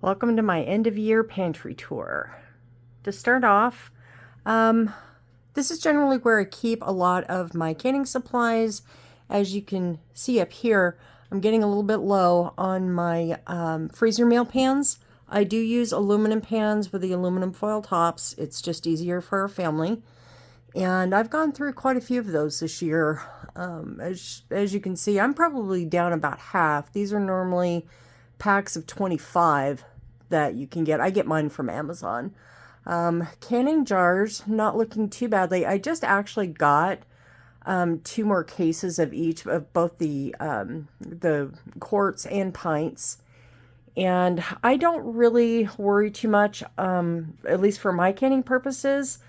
Welcome to my end of year pantry tour. To start off, this is generally where I keep a lot of my canning supplies. As you can see up here, I'm getting a little bit low on my freezer meal pans. I do use aluminum pans with the aluminum foil tops. It's just easier for our family. And I've gone through quite a few of those this year. As you can see, I'm probably down about half. These are normally packs of 25 that you can get. I get mine from Amazon. Canning jars, not looking too badly. I just actually got 2 more cases of each of both the quarts and pints. And I don't really worry too much, at least for my canning purposes,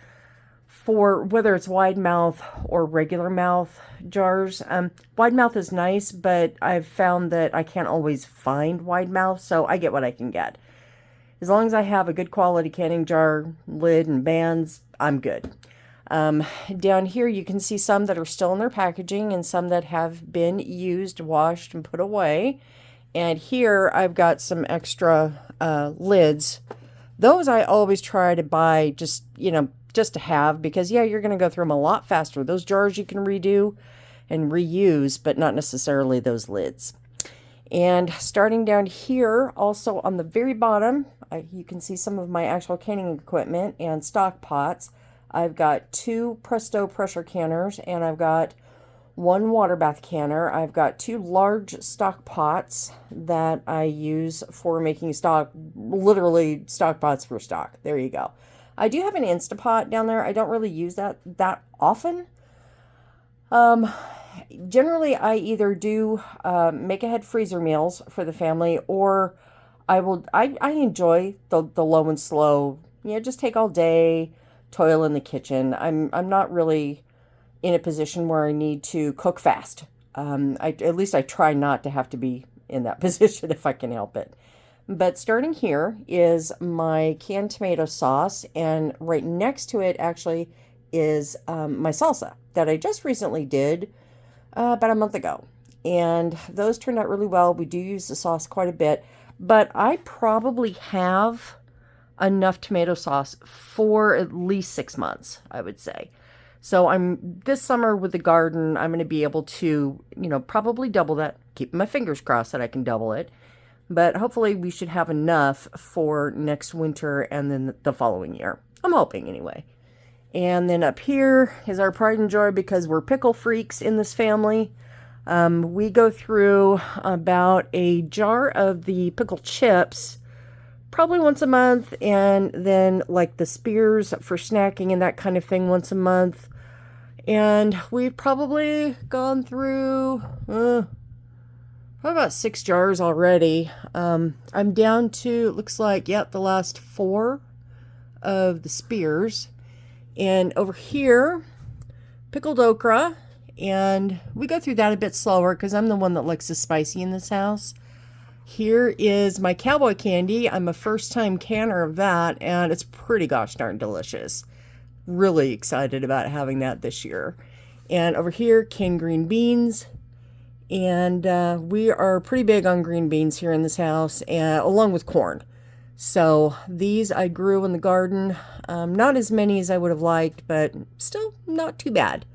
for whether it's wide mouth or regular mouth jars. Wide mouth is nice, but I've found that I can't always find wide mouth, so I get what I can get. As long as I have a good quality canning jar, lid, and bands, I'm good. Down here you can see some that are still in their packaging and some that have been used, washed, and put away. And here I've got some extra lids. Those I always try to buy just to have, because yeah, you're going to go through them a lot faster. Those jars you can redo and reuse, but not necessarily those lids. And starting down here, also on the very bottom, you can see some of my actual canning equipment and stock pots. I've got 2 Presto pressure canners, and I've got 1 water bath canner. I've got 2 large stock pots that I use for making stock, literally stock pots for stock. There you go. I do have an Instapot down there. I don't really use that often. Generally, I either do make ahead freezer meals for the family, or I enjoy the low and slow. Just take all day, toil in the kitchen. I'm not really in a position where I need to cook fast. At least I try not to have to be in that position if I can help it. But starting here is my canned tomato sauce, and right next to it actually is my salsa that I just recently did about a month ago. And those turned out really well. We do use the sauce quite a bit, but I probably have enough tomato sauce for at least 6 months, I would say. So this summer with the garden, I'm going to be able to, probably double that. Keeping my fingers crossed that I can double it. But hopefully we should have enough for next winter and then the following year. I'm hoping anyway. And then up here is our pride and joy, because we're pickle freaks in this family. We go through about a jar of the pickle chips probably once a month, and then like the spears for snacking and that kind of thing once a month. And we've probably gone through about 6 jars already. I'm down to, it looks like, the last 4 of the spears. And over here, pickled okra. And we go through that a bit slower because I'm the one that likes the spicy in this house. Here is my cowboy candy. I'm a first-time canner of that, and it's pretty gosh darn delicious. Really excited about having that this year. And over here, canned green beans. And we are pretty big on green beans here in this house, along with corn. So these I grew in the garden. Not as many as I would have liked, but still not too bad.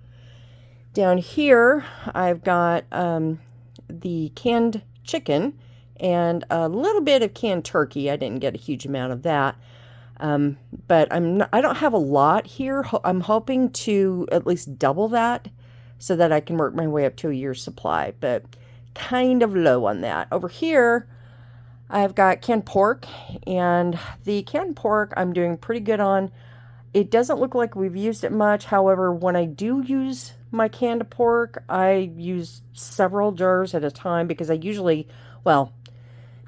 Down here, I've got the canned chicken and a little bit of canned turkey. I didn't get a huge amount of that. But I don't have a lot here. I'm hoping to at least double that, so that I can work my way up to a year's supply, but kind of low on that. Over here, I've got canned pork, and the canned pork I'm doing pretty good on. It doesn't look like we've used it much. However, when I do use my canned pork, I use several jars at a time, because I usually, well,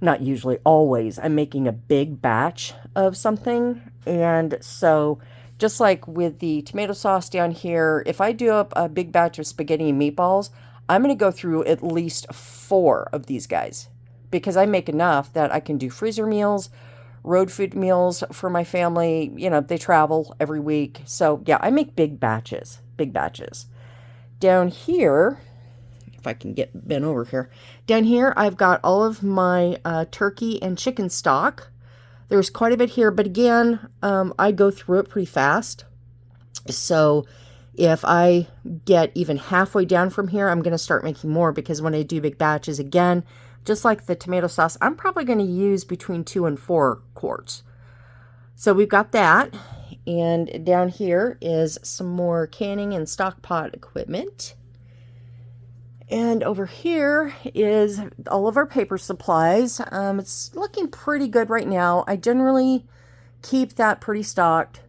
not usually, always, I'm making a big batch of something. And so just like with the tomato sauce down here, if I do up a big batch of spaghetti and meatballs, I'm going to go through at least 4 of these guys, because I make enough that I can do freezer meals, road food meals for my family. They travel every week. So yeah, I make big batches. Down here, if I can get bent over here, down here I've got all of my turkey and chicken stock. There's quite a bit here, but again, I go through it pretty fast. So if I get even halfway down from here, I'm going to start making more, because when I do big batches, again, just like the tomato sauce, I'm probably going to use between 2 and 4 quarts. So we've got that. And down here is some more canning and stock pot equipment. And over here is all of our paper supplies. It's looking pretty good right now. I generally keep that pretty stocked.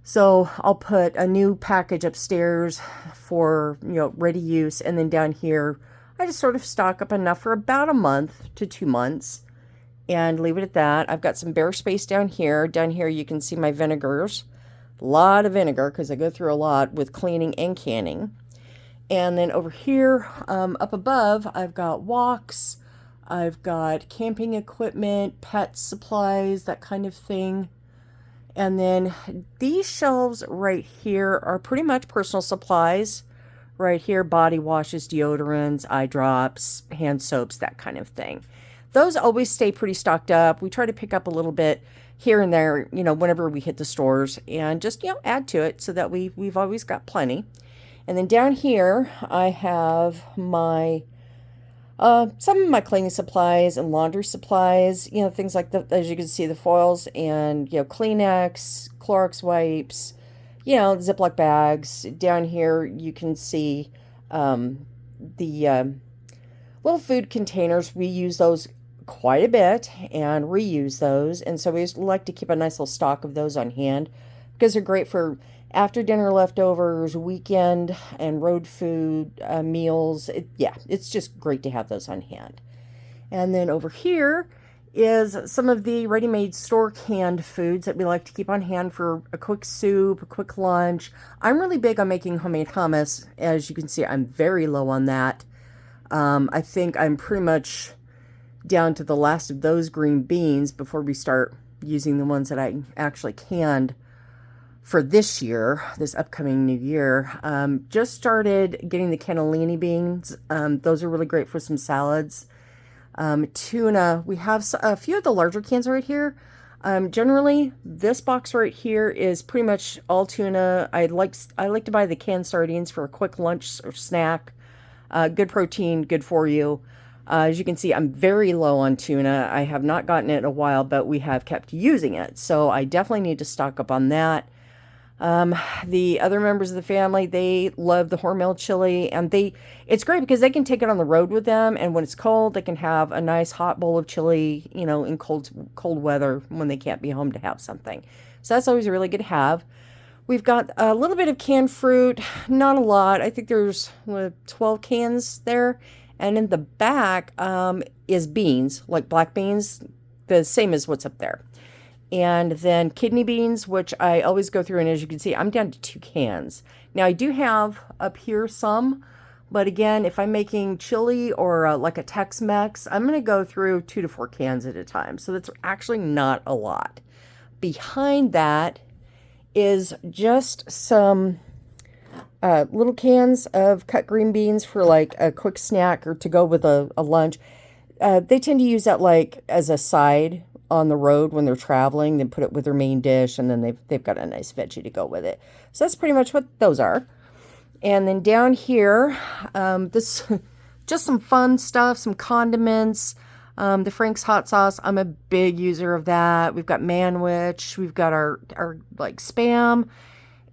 So I'll put a new package upstairs for, ready use. And then down here, I just sort of stock up enough for about a month to 2 months and leave it at that. I've got some bare space down here. Down here you can see my vinegars. A lot of vinegar because I go through a lot with cleaning and canning. And then over here, up above, I've got woks. I've got camping equipment, pet supplies, that kind of thing. And then these shelves right here are pretty much personal supplies. Right here, body washes, deodorants, eye drops, hand soaps, that kind of thing. Those always stay pretty stocked up. We try to pick up a little bit here and there, whenever we hit the stores, and just, add to it so that we've always got plenty. And then down here, I have my some of my cleaning supplies and laundry supplies, things like as you can see, the foils and, Kleenex, Clorox wipes, Ziploc bags. Down here, you can see the little food containers. We use those quite a bit and reuse those. And so we like to keep a nice little stock of those on hand because they're great for after dinner leftovers, weekend and road food meals. It's just great to have those on hand. And then over here is some of the ready-made store canned foods that we like to keep on hand for a quick soup, a quick lunch. I'm really big on making homemade hummus. As you can see, I'm very low on that. I think I'm pretty much down to the last of those green beans before we start using the ones that I actually canned for this year, this upcoming new year. Just started getting the cannellini beans. Those are really great for some salads. Tuna, we have a few of the larger cans right here. Generally, this box right here is pretty much all tuna. I like to buy the canned sardines for a quick lunch or snack. Good protein, good for you. As you can see, I'm very low on tuna. I have not gotten it in a while, but we have kept using it. So I definitely need to stock up on that. The other members of the family, they love the Hormel chili, and it's great because they can take it on the road with them, and when it's cold, they can have a nice hot bowl of chili, in cold weather when they can't be home to have something. So that's always really good to have. We've got a little bit of canned fruit, not a lot. I think there's 12 cans there, and in the back is beans, like black beans, the same as what's up there. And then kidney beans, which I always go through. And as you can see, I'm down to 2 cans. Now, I do have up here some. But again, if I'm making chili or like a Tex-Mex, I'm going to go through 2 to 4 cans at a time. So that's actually not a lot. Behind that is just some little cans of cut green beans for like a quick snack or to go with a lunch. They tend to use that like as a side on the road when they're traveling. They put it with their main dish, and then they've got a nice veggie to go with it. So that's pretty much what those are. And then down here, this just some fun stuff, some condiments. The Frank's hot sauce, I'm a big user of that. We've got Manwich, we've got our like Spam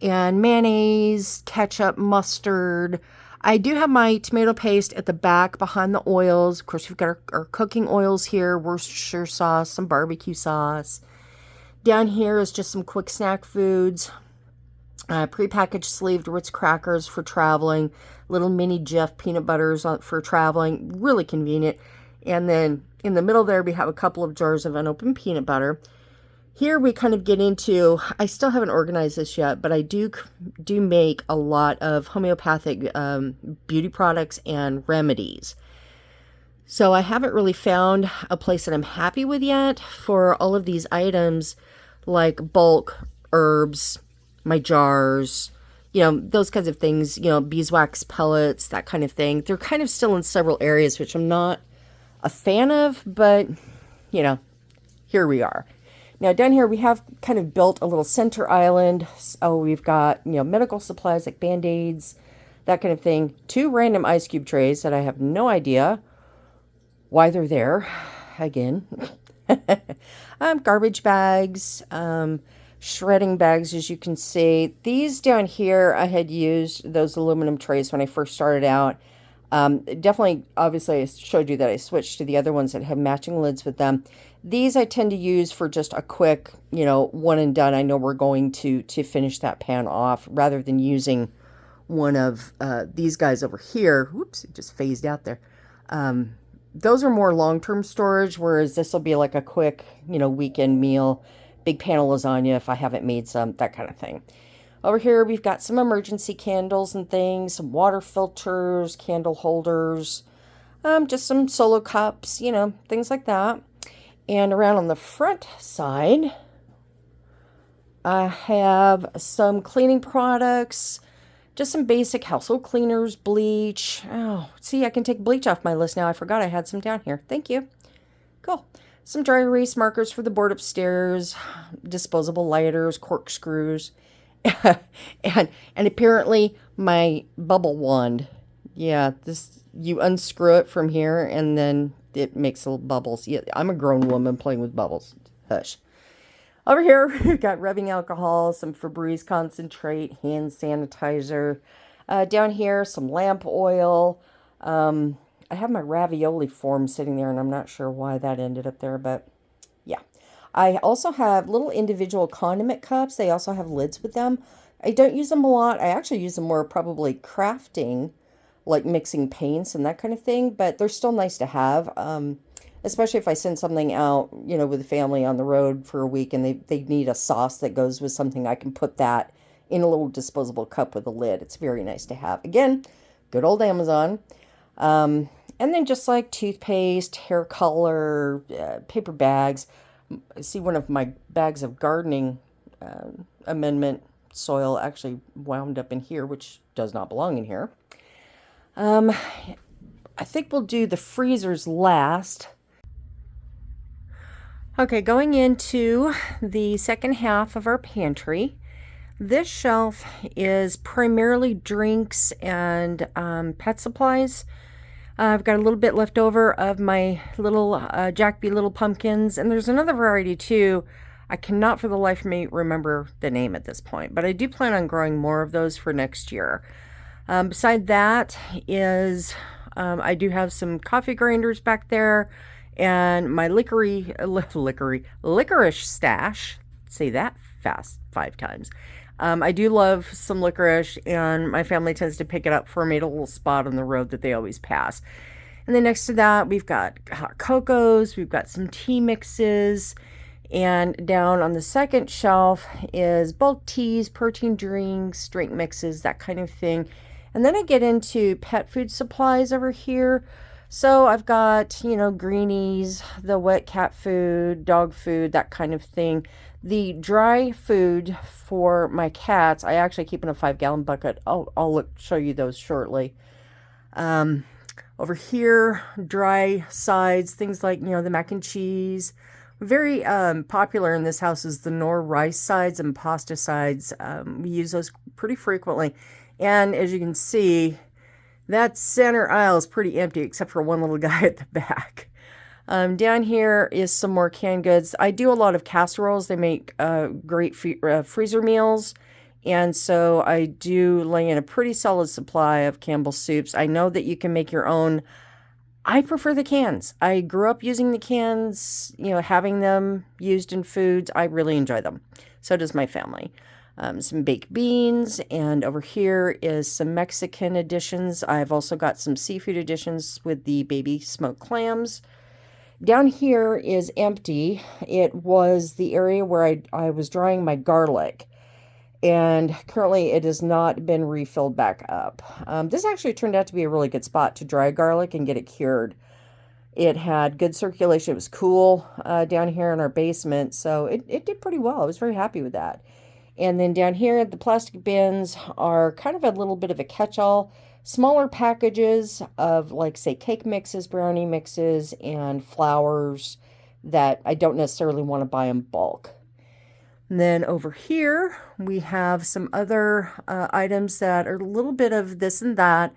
and mayonnaise, ketchup, mustard. I do have my tomato paste at the back behind the oils. Of course, we've got our cooking oils here, Worcestershire sauce, some barbecue sauce. Down here is just some quick snack foods. Prepackaged sleeved Ritz crackers for traveling. Little mini Jif peanut butters for traveling. Really convenient. And then in the middle there, we have a couple of jars of unopened peanut butter. Here we kind of get into, I still haven't organized this yet, but I do make a lot of homeopathic beauty products and remedies. So I haven't really found a place that I'm happy with yet for all of these items, like bulk herbs, my jars, those kinds of things, beeswax pellets, that kind of thing. They're kind of still in several areas, which I'm not a fan of, but, here we are. Now down here we have kind of built a little center island. So we've got, medical supplies like Band-Aids, that kind of thing. 2 random ice cube trays that I have no idea why they're there. Again. Garbage bags, shredding bags, as you can see. These down here, I had used those aluminum trays when I first started out. Definitely, obviously, I showed you that I switched to the other ones that have matching lids with them. These I tend to use for just a quick, one and done. I know we're going to finish that pan off rather than using one of these guys over here. Whoops, it just phased out there. Those are more long-term storage, whereas this will be like a quick, weekend meal, big pan of lasagna if I haven't made some, that kind of thing. Over here, we've got some emergency candles and things, some water filters, candle holders, just some solo cups, things like that. And around on the front side, I have some cleaning products, just some basic household cleaners, bleach. Oh, see, I can take bleach off my list now. I forgot I had some down here. Thank you. Cool. Some dry erase markers for the board upstairs, disposable lighters, corkscrews, and apparently my bubble wand. Yeah, this, you unscrew it from here and then it makes little bubbles. Yeah, I'm a grown woman playing with bubbles. Hush. Over here, we've got rubbing alcohol, some Febreze concentrate, hand sanitizer. Down here, some lamp oil. I have my ravioli form sitting there, and I'm not sure why that ended up there, but yeah. I also have little individual condiment cups. They also have lids with them. I don't use them a lot. I actually use them more probably crafting, like mixing paints and that kind of thing, but they're still nice to have. Especially if I send something out, with the family on the road for a week and they need a sauce that goes with something, I can put that in a little disposable cup with a lid. It's very nice to have. Again, good old Amazon. And then just like toothpaste, hair color, paper bags. I see one of my bags of gardening amendment soil actually wound up in here, which does not belong in here. I think we'll do the freezers last. Okay, going into the second half of our pantry, this shelf is primarily drinks and pet supplies. I've got a little bit left over of my little Jack B. Little Pumpkins, and there's another variety too. I cannot for the life of me remember the name at this point, but I do plan on growing more of those for next year. Beside that is I do have some coffee grinders back there. And my licorice stash, say that fast 5 times. I do love some licorice, and my family tends to pick it up for me at a little spot on the road that they always pass. And then next to that, we've got hot cocos, we've got some tea mixes, and down on the second shelf is bulk teas, protein drinks, drink mixes, that kind of thing. And then I get into pet food supplies over here. So I've got, greenies, the wet cat food, dog food, that kind of thing. The dry food for my cats, I actually keep in a 5-gallon bucket. I'll show you those shortly. Over here, dry sides, things like, the mac and cheese. Very popular in this house is the Knorr rice sides and pasta sides. We use those pretty frequently. And as you can see, that center aisle is pretty empty except for one little guy at the back. Down here is some more canned goods. I do a lot of casseroles. They make great freezer meals. And so I do lay in a pretty solid supply of Campbell's soups. I know that you can make your own. I prefer the cans. I grew up using the cans, having them used in foods. I really enjoy them. So does my family. Some baked beans, and over here is some Mexican additions. I've also got some seafood additions with the baby smoked clams. Down here is empty. It was the area where I was drying my garlic, and currently it has not been refilled back up. This actually turned out to be a really good spot to dry garlic and get it cured. It had good circulation. It was cool down here in our basement, so it did pretty well. I was very happy with that. And then down here, the plastic bins are kind of a little bit of a catch-all. Smaller packages of, like, say, cake mixes, brownie mixes, and flours, that I don't necessarily want to buy in bulk. And then over here, we have some other items that are a little bit of this and that.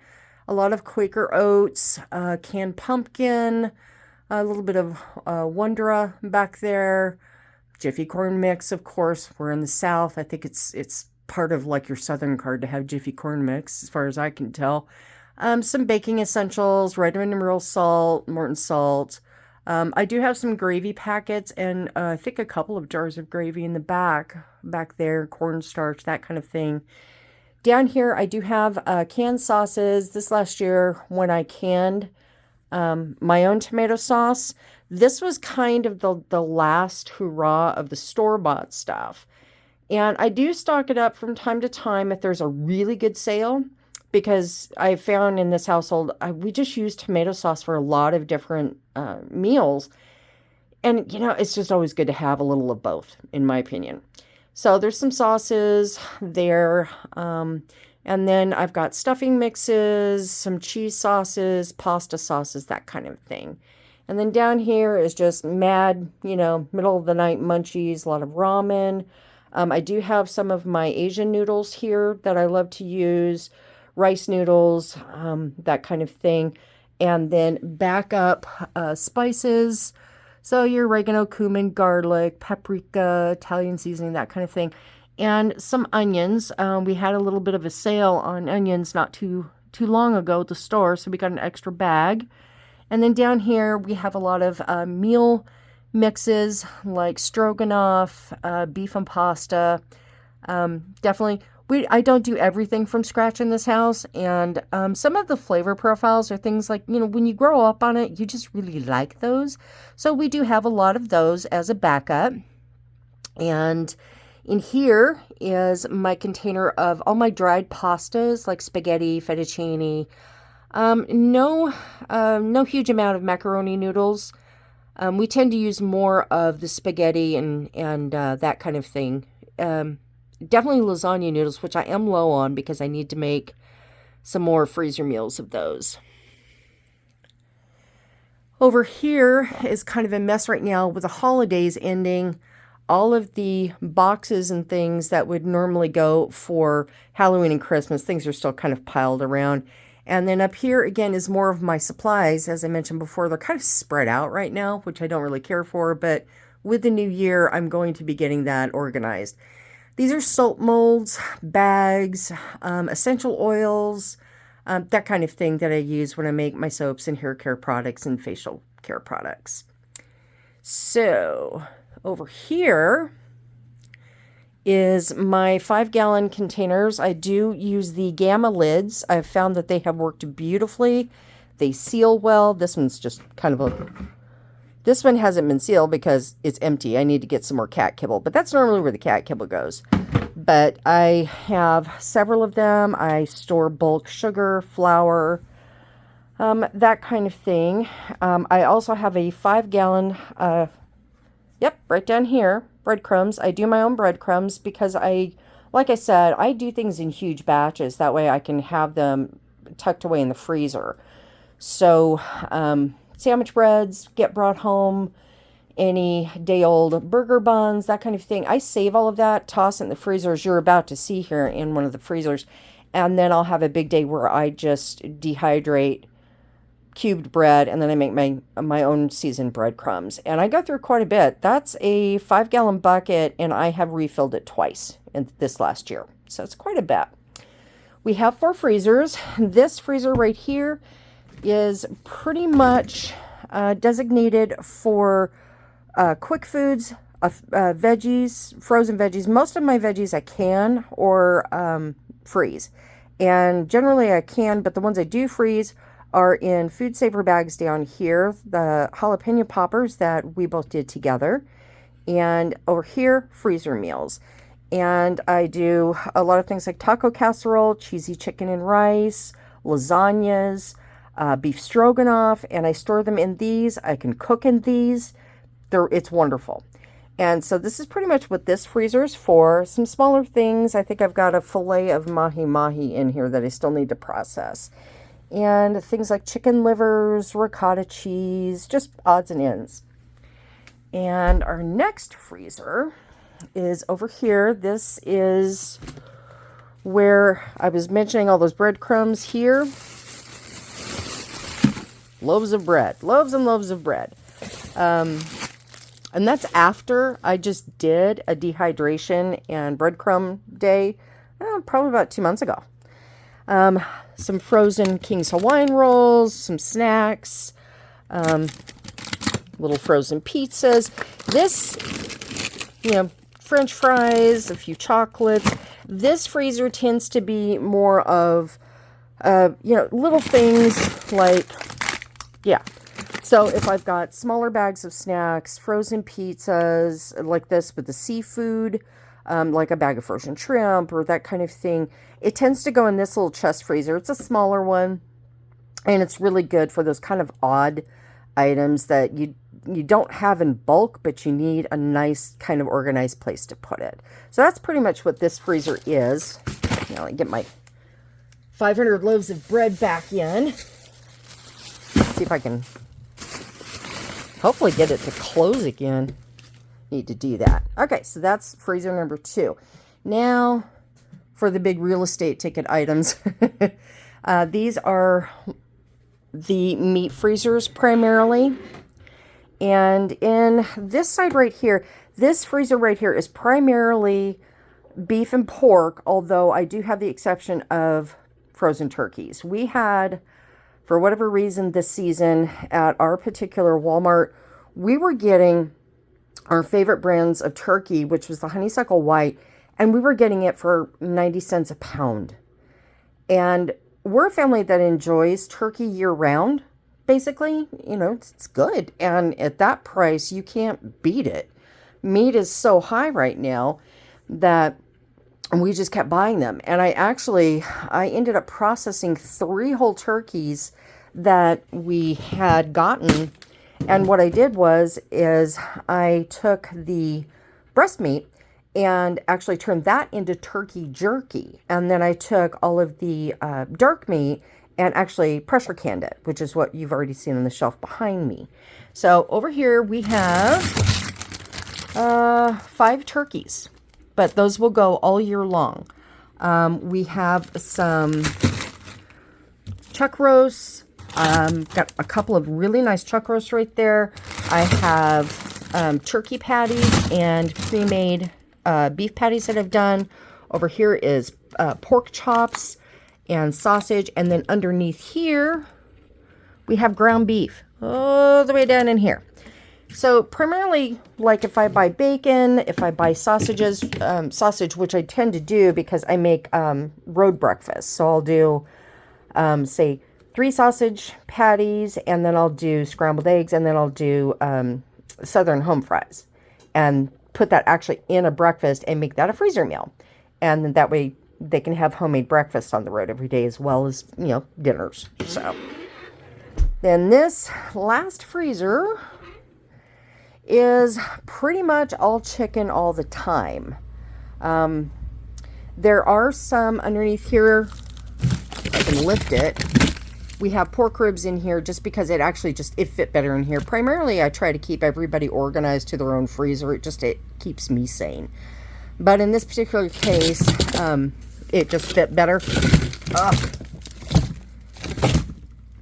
A lot of Quaker oats, canned pumpkin, a little bit of Wondra back there. Jiffy corn mix, of course. We're in the South. I think it's part of like your Southern card to have Jiffy corn mix, as far as I can tell. Some baking essentials, red mineral salt, Morton salt. I do have some gravy packets and I think a couple of jars of gravy in the back there, cornstarch, that kind of thing. Down here, I do have canned sauces. This last year, when I canned my own tomato sauce, this was kind of the last hurrah of the store-bought stuff. And I do stock it up from time to time if there's a really good sale, because I found in this household, we just use tomato sauce for a lot of different meals. And, you know, it's just always good to have a little of both, in my opinion. So there's some sauces there. And then I've got stuffing mixes, some cheese sauces, pasta sauces, that kind of thing. And then down here is just mad, you know, middle of the night munchies, a lot of ramen. I do have some of my Asian noodles here that I love to use, rice noodles, that kind of thing. And then backup spices. So your oregano, cumin, garlic, paprika, Italian seasoning, that kind of thing. And some onions. We had a little bit of a sale on onions not too long ago at the store, so we got an extra bag. And then down here we have a lot of meal mixes like stroganoff, beef and pasta. Definitely, I don't do everything from scratch in this house, and some of the flavor profiles are things like, you know, when you grow up on it, you just really like those. So we do have a lot of those as a backup. And in here is my container of all my dried pastas like spaghetti, fettuccine. No huge amount of macaroni noodles. We tend to use more of the spaghetti and that kind of thing. Definitely lasagna noodles, which I am low on because I need to make some more freezer meals of those. Over here is kind of a mess right now with the holidays ending. All of the boxes and things that would normally go for Halloween and Christmas, things are still kind of piled around. And then up here again is more of my supplies. As I mentioned before, they're kind of spread out right now, which I don't really care for, but with the new year, I'm going to be getting that organized. These are soap molds, bags, essential oils, that kind of thing that I use when I make my soaps and hair care products and facial care products. So over here is my 5-gallon containers. I do use the Gamma lids. I've found that they have worked beautifully. They seal well. This one's just kind of this one hasn't been sealed because it's empty. I need to get some more cat kibble, but that's normally where the cat kibble goes. But I have several of them. I store bulk sugar, flour, that kind of thing. I also have a 5-gallon, yep, right down here, breadcrumbs. I do my own breadcrumbs because like I said, I do things in huge batches. That way I can have them tucked away in the freezer. So, sandwich breads get brought home, any day-old burger buns, that kind of thing. I save all of that, toss it in the freezer, as you're about to see here in one of the freezers, and then I'll have a big day where I just dehydrate cubed bread, and then I make my own seasoned breadcrumbs. And I go through quite a bit. That's a 5-gallon bucket, and I have refilled it twice in this last year. So it's quite a bit. We have 4 freezers. This freezer right here is pretty much designated for quick foods, veggies, frozen veggies. Most of my veggies I can or freeze. And generally I can, but the ones I do freeze are in food saver bags down here, the jalapeno poppers that we both did together. And over here, freezer meals. And I do a lot of things like taco casserole, cheesy chicken and rice, lasagnas, beef stroganoff, and I store them in these. I can cook in these. It's wonderful. And so this is pretty much what this freezer is for. Some smaller things. I think I've got a fillet of mahi-mahi in here that I still need to process. And things like chicken livers, ricotta cheese, just odds and ends. And our next freezer is over here. This is where I was mentioning all those breadcrumbs here. Loaves of bread. Loaves and loaves of bread. And that's after I just did a dehydration and breadcrumb day, probably about 2 months ago. Some frozen King's Hawaiian rolls, some snacks, little frozen pizzas. This, French fries, a few chocolates. This freezer tends to be more of, little things like, So if I've got smaller bags of snacks, frozen pizzas, like this with the seafood, like a bag of frozen shrimp or that kind of thing, it tends to go in this little chest freezer. It's a smaller one, and it's really good for those kind of odd items that you don't have in bulk, but you need a nice kind of organized place to put it. So that's pretty much what this freezer is. Now I get my 500 loaves of bread back in. See if I can hopefully get it to close again. Need to do that. Okay, so that's freezer number 2. Now for the big real estate ticket items. These are the meat freezers primarily. And in this side right here, this freezer right here is primarily beef and pork, although I do have the exception of frozen turkeys. We had, for whatever reason this season at our particular Walmart, we were getting our favorite brands of turkey, which was the honeysuckle white, and we were getting it for 90 cents a pound. And we're a family that enjoys turkey year round, basically. It's good. And at that price, you can't beat it. Meat is so high right now that we just kept buying them. And I ended up processing 3 whole turkeys that we had gotten. And what I did is I took the breast meat and actually turned that into turkey jerky. And then I took all of the dark meat and actually pressure canned it, which is what you've already seen on the shelf behind me. So over here we have 5 turkeys, but those will go all year long. We have some chuck roasts. Got a couple of really nice chuck roasts right there. I have turkey patties and pre-made beef patties that I've done. Over here is pork chops and sausage. And then underneath here, we have ground beef all the way down in here. So primarily, like if I buy bacon, if I buy sausages, sausage, which I tend to do because I make road breakfast. So I'll do, say, 3 sausage patties, and then I'll do scrambled eggs, and then I'll do Southern home fries. And put that actually in a breakfast and make that a freezer meal. And then that way they can have homemade breakfast on the road every day as well as, dinners. So then this last freezer is pretty much all chicken all the time. There are some underneath here. I can lift it. We have pork ribs in here just because it fit better in here. Primarily, I try to keep everybody organized to their own freezer. It keeps me sane. But in this particular case, it just fit better. Ugh.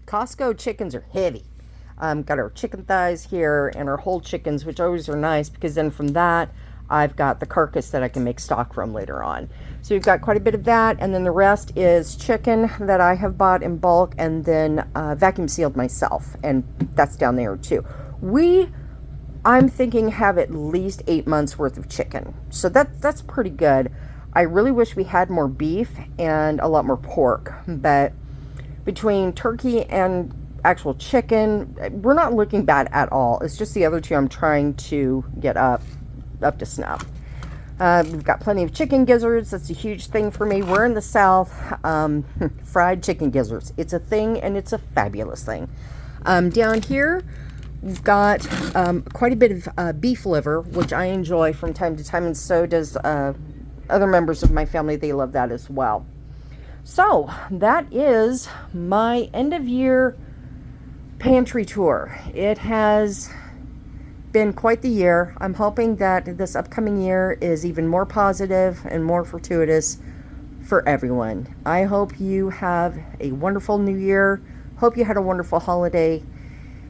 Costco chickens are heavy. Got our chicken thighs here and our whole chickens, which always are nice because then from that, I've got the carcass that I can make stock from later on. So we've got quite a bit of that, and then the rest is chicken that I have bought in bulk and then vacuum sealed myself, and that's down there too. I'm thinking have at least 8 months worth of chicken, so that's pretty good. I really wish we had more beef and a lot more pork, but between turkey and actual chicken, we're not looking bad at all. It's just the other two I'm trying to get up to snuff. We've got plenty of chicken gizzards. That's a huge thing for me. We're in the South. Fried chicken gizzards. It's a thing, and it's a fabulous thing. Down here, we've got quite a bit of beef liver, which I enjoy from time to time, and so does other members of my family. They love that as well. So that is my end of year pantry tour. It has been quite the year. I'm hoping that this upcoming year is even more positive and more fortuitous for everyone. I hope you have a wonderful new year. Hope you had a wonderful holiday,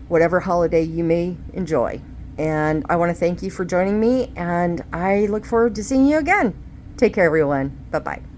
whatever holiday you may enjoy. And I want to thank you for joining me, and I look forward to seeing you again. Take care, everyone. Bye-bye.